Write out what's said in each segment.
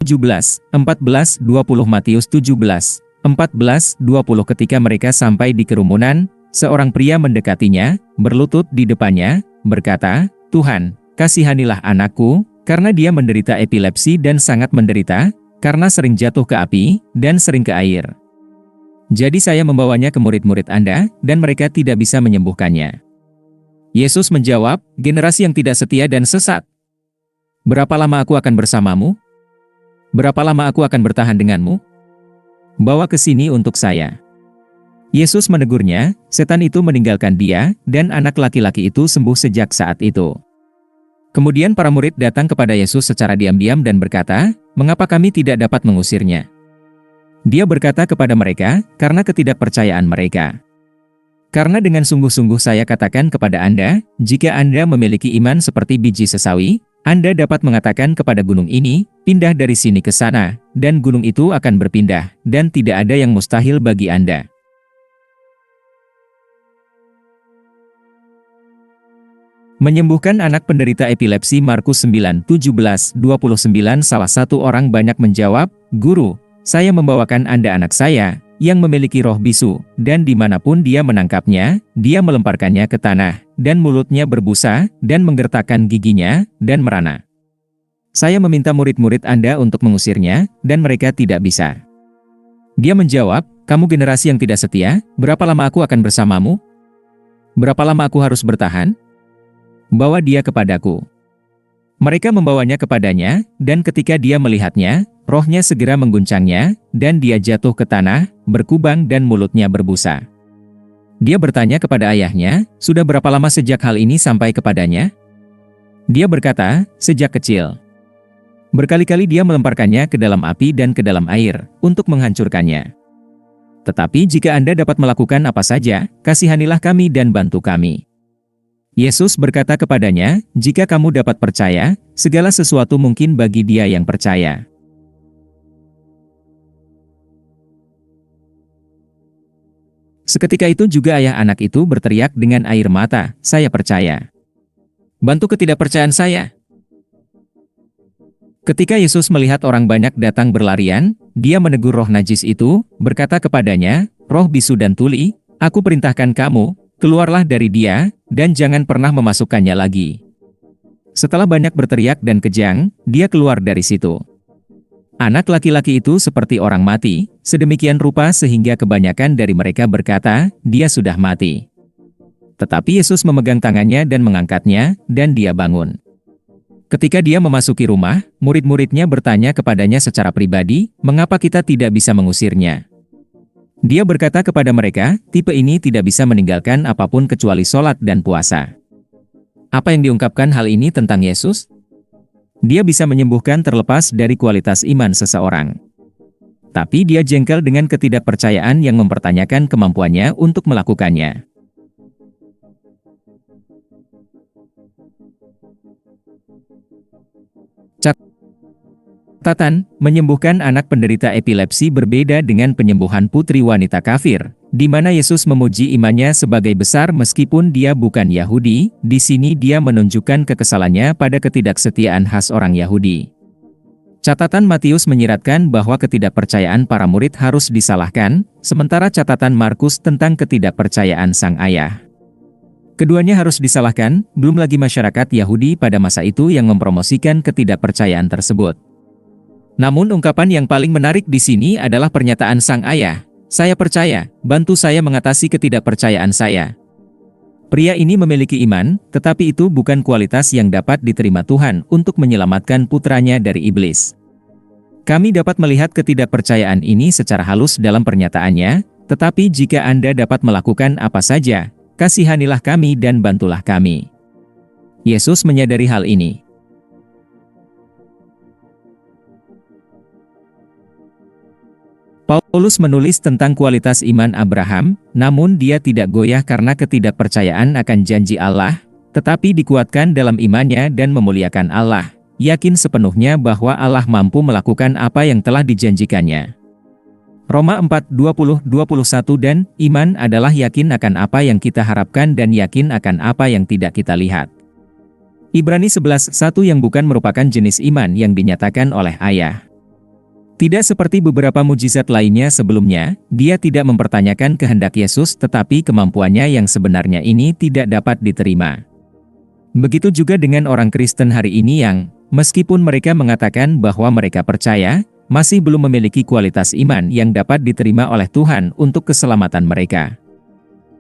17, 14, 20 Matius 17, 14, 20 Ketika mereka sampai di kerumunan, seorang pria mendekatinya, berlutut di depannya, berkata, "Tuhan, kasihanilah anakku, karena dia menderita epilepsi dan sangat menderita, karena sering jatuh ke api, dan sering ke air. Jadi saya membawanya ke murid-murid Anda, dan mereka tidak bisa menyembuhkannya." Yesus menjawab, "Generasi yang tidak setia dan sesat. Berapa lama aku akan bersamamu? Berapa lama aku akan bertahan denganmu? Bawa ke sini untuk saya." Yesus menegurnya, setan itu meninggalkan dia, dan anak laki-laki itu sembuh sejak saat itu. Kemudian para murid datang kepada Yesus secara diam-diam dan berkata, "Mengapa kami tidak dapat mengusirnya?" Dia berkata kepada mereka, "Karena ketidakpercayaan mereka. Karena dengan sungguh-sungguh saya katakan kepada Anda, jika Anda memiliki iman seperti biji sesawi, Anda dapat mengatakan kepada gunung ini, 'Pindah dari sini ke sana,' dan gunung itu akan berpindah, dan tidak ada yang mustahil bagi Anda." Menyembuhkan anak penderita epilepsi Markus 9, 17, 29 Salah satu orang banyak menjawab, "Guru, saya membawakan Anda anak saya, yang memiliki roh bisu, dan dimanapun dia menangkapnya, dia melemparkannya ke tanah, dan mulutnya berbusa, dan menggertakkan giginya, dan merana. Saya meminta murid-murid Anda untuk mengusirnya, dan mereka tidak bisa." Dia menjawab, "Kamu generasi yang tidak setia, berapa lama aku akan bersamamu? Berapa lama aku harus bertahan? Bawa dia kepadaku." Mereka membawanya kepadanya, dan ketika dia melihatnya, rohnya segera mengguncangnya, dan dia jatuh ke tanah, berkubang dan mulutnya berbusa. Dia bertanya kepada ayahnya, "Sudah berapa lama sejak hal ini sampai kepadanya?" Dia berkata, "Sejak kecil. Berkali-kali dia melemparkannya ke dalam api dan ke dalam air, untuk menghancurkannya. Tetapi jika Anda dapat melakukan apa saja, kasihanilah kami dan bantu kami." Yesus berkata kepadanya, "Jika kamu dapat percaya, segala sesuatu mungkin bagi dia yang percaya." Seketika itu juga ayah anak itu berteriak dengan air mata, "Saya percaya. Bantu ketidakpercayaan saya." Ketika Yesus melihat orang banyak datang berlarian, dia menegur roh najis itu, berkata kepadanya, "Roh bisu dan tuli, aku perintahkan kamu, keluarlah dari dia, dan jangan pernah memasukkannya lagi." Setelah banyak berteriak dan kejang, dia keluar dari situ. Anak laki-laki itu seperti orang mati, sedemikian rupa sehingga kebanyakan dari mereka berkata, "Dia sudah mati." Tetapi Yesus memegang tangannya dan mengangkatnya, dan dia bangun. Ketika dia memasuki rumah, murid-muridnya bertanya kepadanya secara pribadi, "Mengapa kita tidak bisa mengusirnya?" Dia berkata kepada mereka, "Tipe ini tidak bisa meninggalkan apapun kecuali sholat dan puasa." Apa yang diungkapkan hal ini tentang Yesus? Dia bisa menyembuhkan terlepas dari kualitas iman seseorang. Tapi dia jengkel dengan ketidakpercayaan yang mempertanyakan kemampuannya untuk melakukannya. Catatan, menyembuhkan anak penderita epilepsi berbeda dengan penyembuhan putri wanita kafir, di mana Yesus memuji imannya sebagai besar meskipun dia bukan Yahudi. Di sini dia menunjukkan kekesalannya pada ketidaksetiaan khas orang Yahudi. Catatan Matius menyiratkan bahwa ketidakpercayaan para murid harus disalahkan, sementara catatan Markus tentang ketidakpercayaan sang ayah. Keduanya harus disalahkan, belum lagi masyarakat Yahudi pada masa itu yang mempromosikan ketidakpercayaan tersebut. Namun ungkapan yang paling menarik di sini adalah pernyataan sang ayah, "Saya percaya, bantu saya mengatasi ketidakpercayaan saya." Pria ini memiliki iman, tetapi itu bukan kualitas yang dapat diterima Tuhan untuk menyelamatkan putranya dari iblis. Kami dapat melihat ketidakpercayaan ini secara halus dalam pernyataannya, "Tetapi jika Anda dapat melakukan apa saja, kasihanilah kami dan bantulah kami." Yesus menyadari hal ini. Paulus menulis tentang kualitas iman Abraham, namun dia tidak goyah karena ketidakpercayaan akan janji Allah, tetapi dikuatkan dalam imannya dan memuliakan Allah, yakin sepenuhnya bahwa Allah mampu melakukan apa yang telah dijanjikannya. Roma 4, 20-21 Dan, iman adalah yakin akan apa yang kita harapkan dan yakin akan apa yang tidak kita lihat. Ibrani 11, 1 yang bukan merupakan jenis iman yang dinyatakan oleh ayah. Tidak seperti beberapa mujizat lainnya sebelumnya, dia tidak mempertanyakan kehendak Yesus tetapi kemampuannya yang sebenarnya ini tidak dapat diterima. Begitu juga dengan orang Kristen hari ini yang, meskipun mereka mengatakan bahwa mereka percaya, masih belum memiliki kualitas iman yang dapat diterima oleh Tuhan untuk keselamatan mereka.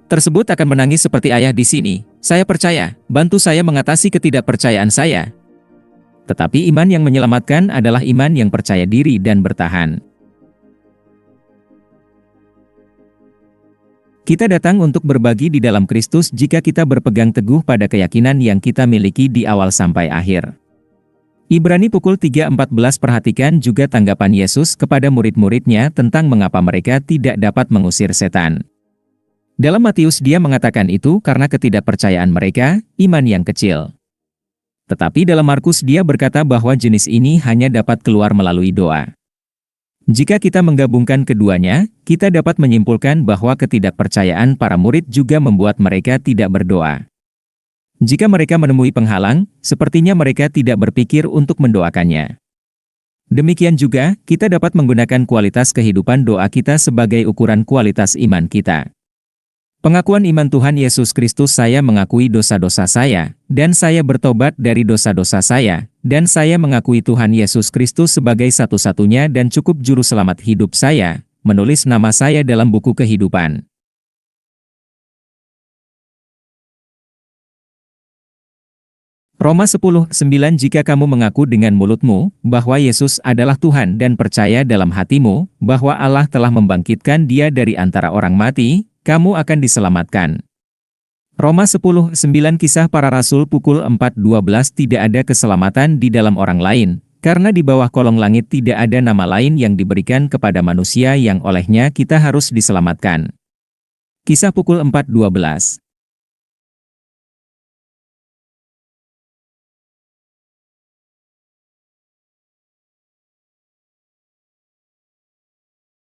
Tersebut akan menangis seperti ayah di sini, saya percaya, bantu saya mengatasi ketidakpercayaan saya. Tetapi iman yang menyelamatkan adalah iman yang percaya diri dan bertahan. Kita datang untuk berbagi di dalam Kristus jika kita berpegang teguh pada keyakinan yang kita miliki di awal sampai akhir. Ibrani pukul 3:14 perhatikan juga tanggapan Yesus kepada murid-muridnya tentang mengapa mereka tidak dapat mengusir setan. Dalam Matius dia mengatakan itu karena ketidakpercayaan mereka, iman yang kecil. Tetapi dalam Markus dia berkata bahwa jenis ini hanya dapat keluar melalui doa. Jika kita menggabungkan keduanya, kita dapat menyimpulkan bahwa ketidakpercayaan para murid juga membuat mereka tidak berdoa. Jika mereka menemui penghalang, sepertinya mereka tidak berpikir untuk mendoakannya. Demikian juga, kita dapat menggunakan kualitas kehidupan doa kita sebagai ukuran kualitas iman kita. Pengakuan iman Tuhan Yesus Kristus, saya mengakui dosa-dosa saya, dan saya bertobat dari dosa-dosa saya, dan saya mengakui Tuhan Yesus Kristus sebagai satu-satunya dan cukup juru selamat hidup saya, menulis nama saya dalam buku kehidupan. Roma 10:9 Jika kamu mengaku dengan mulutmu bahwa Yesus adalah Tuhan dan percaya dalam hatimu bahwa Allah telah membangkitkan Dia dari antara orang mati, kamu akan diselamatkan. Roma 10:9 Kisah Para Rasul pukul 4:12 Tidak ada keselamatan di dalam orang lain, karena di bawah kolong langit tidak ada nama lain yang diberikan kepada manusia yang olehnya kita harus diselamatkan. Kisah pukul 4:12